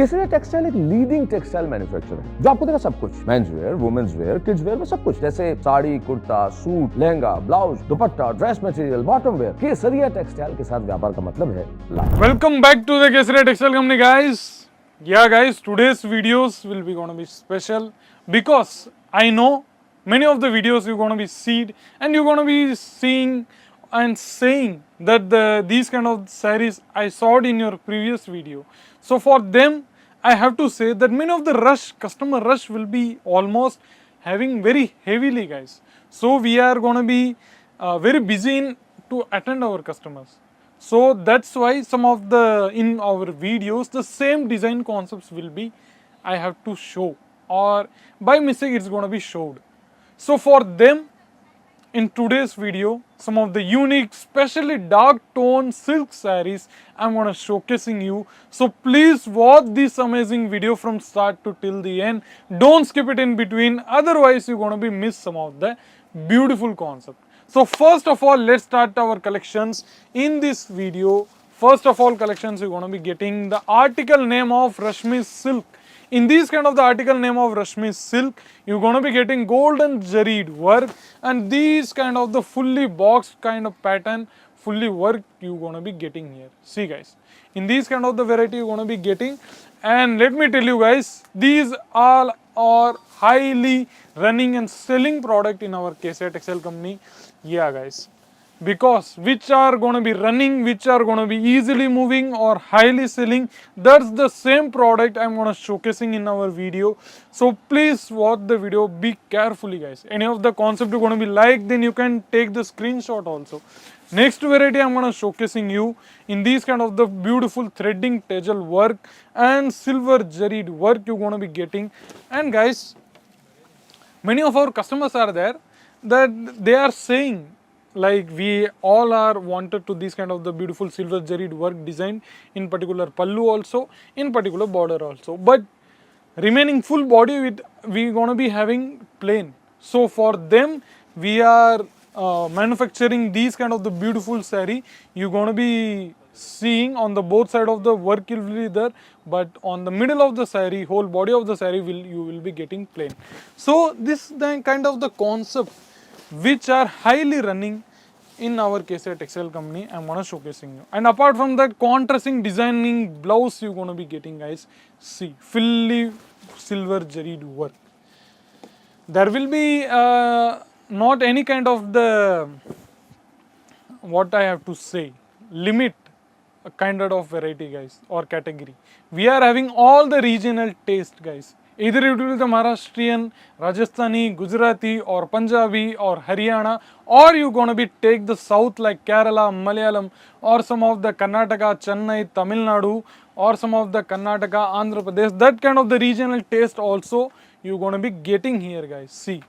केसरिया textile एक leading textile manufacturer है जो आपको देगा सब कुछ, men's wear, women's wear, kids wear में सब कुछ, जैसे sari, kurta, suit, lehenga, blouse, dupatta, dress material, bottom wear. Kesariya textile के साथ व्यापार का मतलब है लाभ। Welcome back to the Kesaria Textile Company, guys. Yeah, guys, today's videos will be gonna be special because I know many of the videos you're gonna be seeing and you're gonna be seeing and saying that these kind of sarees I saw it in your previous video. So for them, I have to say that many of the customer rush will be almost having very heavily, guys. So we are gonna be very busy to attend our customers. So that's why some of the in our videos the same design concepts will be I have to show, or by mistake it's going to be showed. So for them, in today's video, some of the unique, especially dark tone silk sarees I'm going to showcasing you. So please watch this amazing video from start to till the end. Don't skip it in between, otherwise you're going to be miss some of the beautiful concept. So first of all, let's start our collections in this video. First of all, collections you're going to be getting the article name of Rashmi Silk. In this kind of the article name of Rashmi Silk, you're going to be getting golden jaried work, and these kind of the fully boxed kind of pattern, fully work you're going to be getting here. See guys, in these kind of the variety you're going to be getting, and let me tell you guys, these all are highly running and selling product in our Kesaria Textile Company. Yeah guys, because which are going to be running, which are going to be easily moving or highly selling, that's the same product I'm going to showcasing in our video. So please watch the video, be carefully guys. Any of the concept you're going to be like, then you can take the screenshot also. Next variety I'm going to showcasing you in these kind of the beautiful threading tejal work and silver jaried work you're going to be getting. And guys, many of our customers are there that they are saying like we all are wanted to this kind of the beautiful silver jaried work design, in particular pallu also, in particular border also, but remaining full body with we gonna be having plain. So for them we are manufacturing these kind of the beautiful saree. You're gonna be seeing on the both side of the work will be there, but on the middle of the saree, whole body of the saree you will be getting plain. So this is the kind of the concept which are highly running in our Kesaria Textile Company. I'm gonna showcasing you. And apart from that, contrasting designing blouse you're gonna be getting guys. See, fully silver jaried work. There will be not any kind of the, what I have to say, limit a kind of variety guys or category. We are having all the regional taste guys. Either it will be the Maharashtrian, Rajasthani, Gujarati or Punjabi or Haryana, or you're going to be take the south like Kerala, Malayalam, or some of the Karnataka, Chennai, Tamil Nadu, or some of the Karnataka, Andhra Pradesh. That kind of the regional taste also you're going to be getting here guys. See,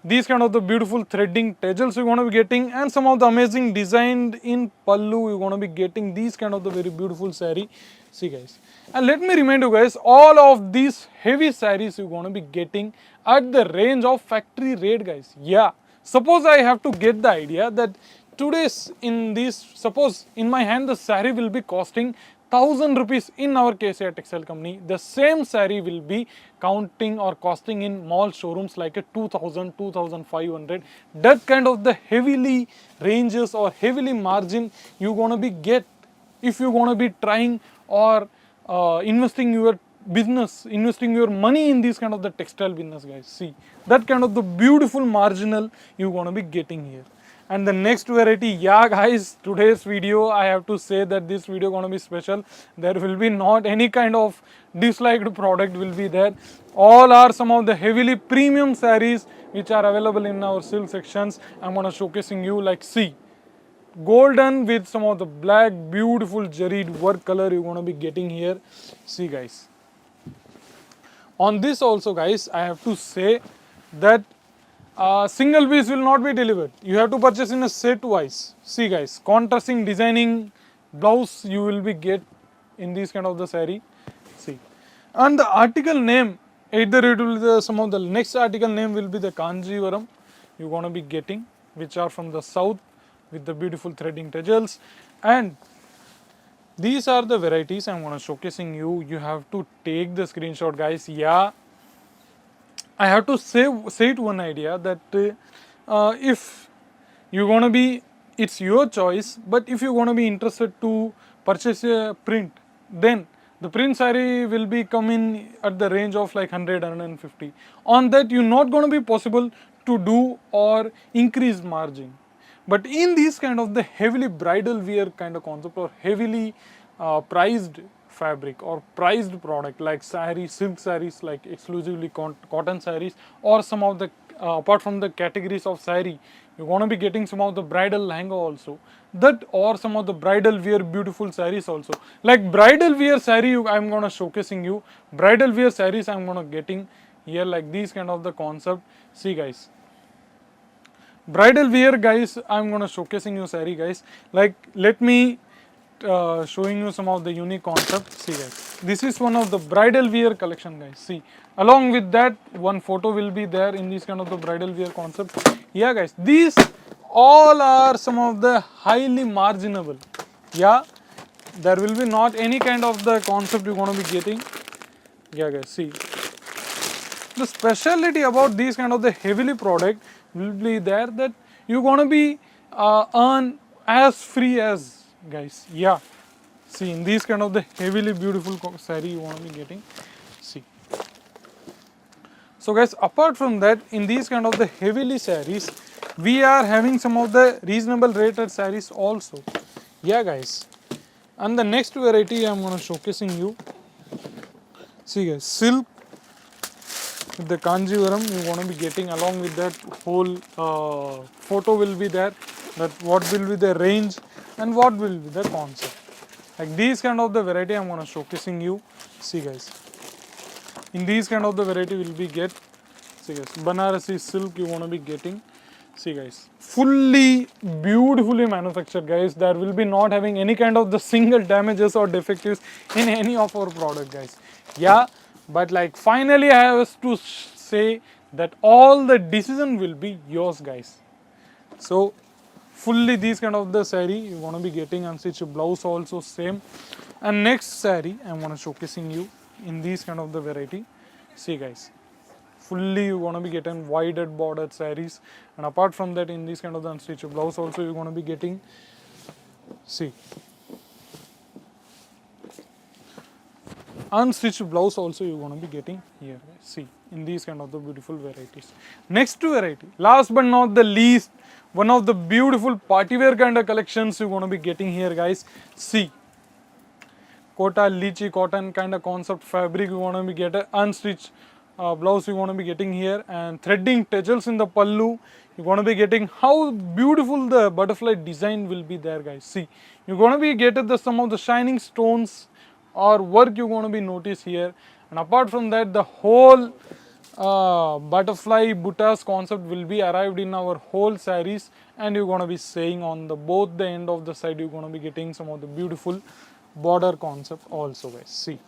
these kind of the beautiful threading tejals you're going to be getting, and some of the amazing designed in pallu you're going to be getting these kind of the very beautiful saree. See guys, and let me remind you guys, all of these heavy sarees you're going to be getting at the range of factory rate guys. Yeah, suppose I have to get the idea that today's in this, suppose in my hand the saree will be costing 1000 rupees in our Kesaria Textile Company, the same saree will be counting or costing in mall showrooms like a 2000, 2500. That kind of the heavily ranges or heavily margin you're gonna be get if you're gonna be trying or investing your business, investing your money in this kind of the textile business guys. See, that kind of the beautiful marginal you're gonna be getting here. And the next variety, yeah guys, today's video I have to say that this video gonna be special. There will be not any kind of disliked product will be there. All are some of the heavily premium sarees which are available in our silk sections. I'm gonna showcasing you like, see, golden with some of the black beautiful jaried work color you're gonna be getting here. See guys, on this also guys I have to say that single piece will not be delivered. You have to purchase in a set wise. See guys, contrasting designing blouse you will be get in this kind of the saree. See, and the article name, either it will be the, some of the next article name will be the Kanjivaram you're gonna be getting, which are from the south with the beautiful threading tejals. And these are the varieties I'm gonna showcasing you. You have to take the screenshot, guys. Yeah, I have to say it one idea that if you're gonna be, it's your choice. But if you're gonna be interested to purchase a print, then the print saree will be coming at the range of like 100, 150. On that, you're not gonna be possible to do or increase margin. But in these kind of the heavily bridal wear kind of concept or heavily priced fabric or priced product like sarees, silk sarees, like exclusively cotton sarees, or some of the apart from the categories of saree, you're gonna be getting some of the bridal lehenga also, that or some of the bridal wear beautiful sarees also. Like bridal wear saree, I'm gonna showcasing you bridal wear sarees. I'm gonna getting here like these kind of the concept. See guys, bridal wear guys, I'm gonna showcasing you saree guys. Like let me showing you some of the unique concepts. See guys, this is one of the bridal wear collection guys. See, along with that one photo will be there in this kind of the bridal wear concept. Yeah guys, these all are some of the highly marginable. Yeah, there will be not any kind of the concept you're gonna be getting. Yeah guys, see, the specialty about these kind of the heavily product will be there that you're gonna be earn as free as guys. Yeah, see, in these kind of the heavily beautiful saree you want to be getting. See, so guys, apart from that, in these kind of the heavily sarees, we are having some of the reasonable rated sarees also. Yeah guys, and the next variety I'm gonna showcasing you. See guys, silk with the Kanjivaram you want to be getting. Along with that whole photo will be there, that what will be the range and what will be the concept. Like these kind of the variety I'm gonna showcasing you. See guys, in these kind of the variety will be get. See guys, Banarasi silk you wanna be getting. See guys, fully beautifully manufactured guys. There will be not having any kind of the single damages or defectives in any of our product guys. Yeah, but like finally I have to say that all the decision will be yours guys. So fully these kind of the saree you want to be getting, and stitch blouse also same. And next saree I'm going to showcasing you in these kind of the variety. See guys, fully you want to be getting wide bordered sarees, and apart from that in this kind of the unstitched blouse also you're going to be getting. See, unstitched blouse also you're going to be getting here. See, in these kind of the beautiful varieties. Next variety, last but not the least, one of the beautiful party wear kind of collections you're going to be getting here guys. See, Kota lychee cotton kind of concept fabric you want to be getting, unstitched blouse you want to be getting here, and threading tassels in the pallu you're going to be getting. How beautiful the butterfly design will be there guys. See, you're going to be getting the some of the shining stones or work you're going to be notice here, and apart from that the whole butterfly buttas concept will be arrived in our whole sarees, and you're going to be saying on the both the end of the side you're going to be getting some of the beautiful border concept also guys. See,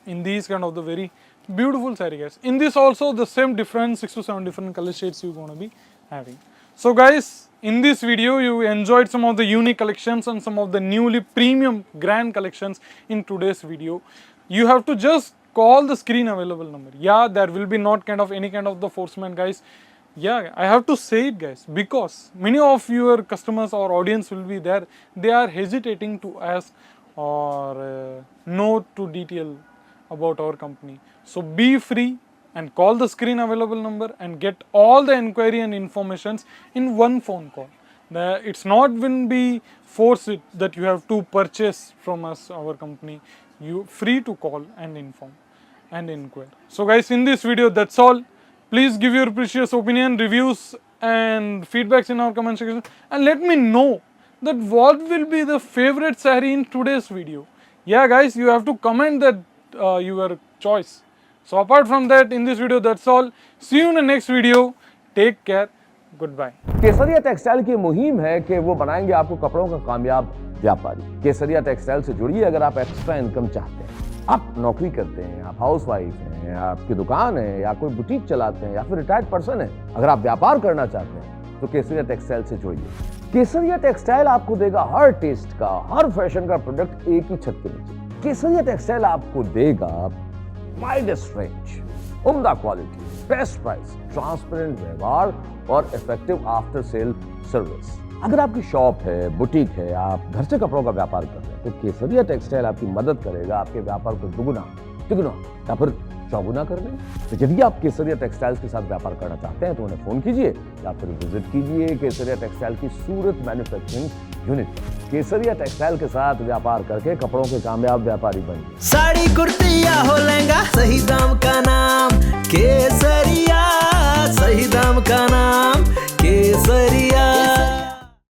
in these kind of the very beautiful saree guys. In this also the same different 6 to 7 different color shades you're going to be having. So guys, in this video you enjoyed some of the unique collections and some of the newly premium grand collections in today's video. You have to just call the screen available number. Yeah, there will be not kind of any kind of the forcement guys. Yeah, I have to say it guys, because many of your customers or audience will be there, they are hesitating to ask or know to detail about our company. So be free and call the screen available number and get all the inquiry and informations in one phone call. It's not will be forced that you have to purchase from us, our company. You free to call and inform and inquire. So guys, in this video that's all. Please give your precious opinion, reviews and feedbacks in our comment section, and let me know that what will be the favorite saree in today's video. Yeah guys, you have to comment that your choice. So apart from that, in this video that's all. See you in the next video. Take care. Goodbye. Kesariya textile की मुहिम है कि वो बनाएंगे आपको कपड़ों का कामयाब व्यापारी। केसरिया टेक्सटाइल से जुड़िए अगर आप एक्स्ट्रा इनकम चाहते हैं। आप नौकरी करते हैं, आप हाउस वाइफ हैं, आपकी दुकान है या कोई बुटीक चलाते हैं या फिर रिटायर्ड पर्सन है, अगर आप व्यापार करना चाहते हैं तो केसरिया टेक्सटाइल से जुड़िए। केसरिया टेक्सटाइल आपको देगा हर टेस्ट का, हर फैशन का प्रोडक्ट एक ही छत के नीचे। केसरिया टेक्सटाइल आपको देगा वाइडेस्ट रेंज, उम्दा क्वालिटी, बेस्ट प्राइस, ट्रांसपेरेंट व्यवहार और इफेक्टिव आफ्टर सेल सर्विस। अगर आपकी शॉप है, बुटीक है, आप घर से कपड़ों का व्यापार कर रहे हैं, तो केसरिया टेक्सटाइल आपकी मदद करेगा आपके व्यापार को दुगुना, तिगुना या फिर चौगुना करने। तो यदि आप केसरिया टेक्सटाइल्स के साथ व्यापार करना चाहते हैं तो उन्हें फोन कीजिए या फिर विजिट कीजिए केसरिया टेक्सटाइल की सूरत मैन्युफैक्चरिंग यूनिट पर। केसरिया टेक्सटाइल के साथ व्यापार करके कपड़ों के कामयाब व्यापारी बनिए। साड़ी कुर्ती या हो लहंगा, सही दाम का नाम केसरिया, सही दाम का नाम केसरिया।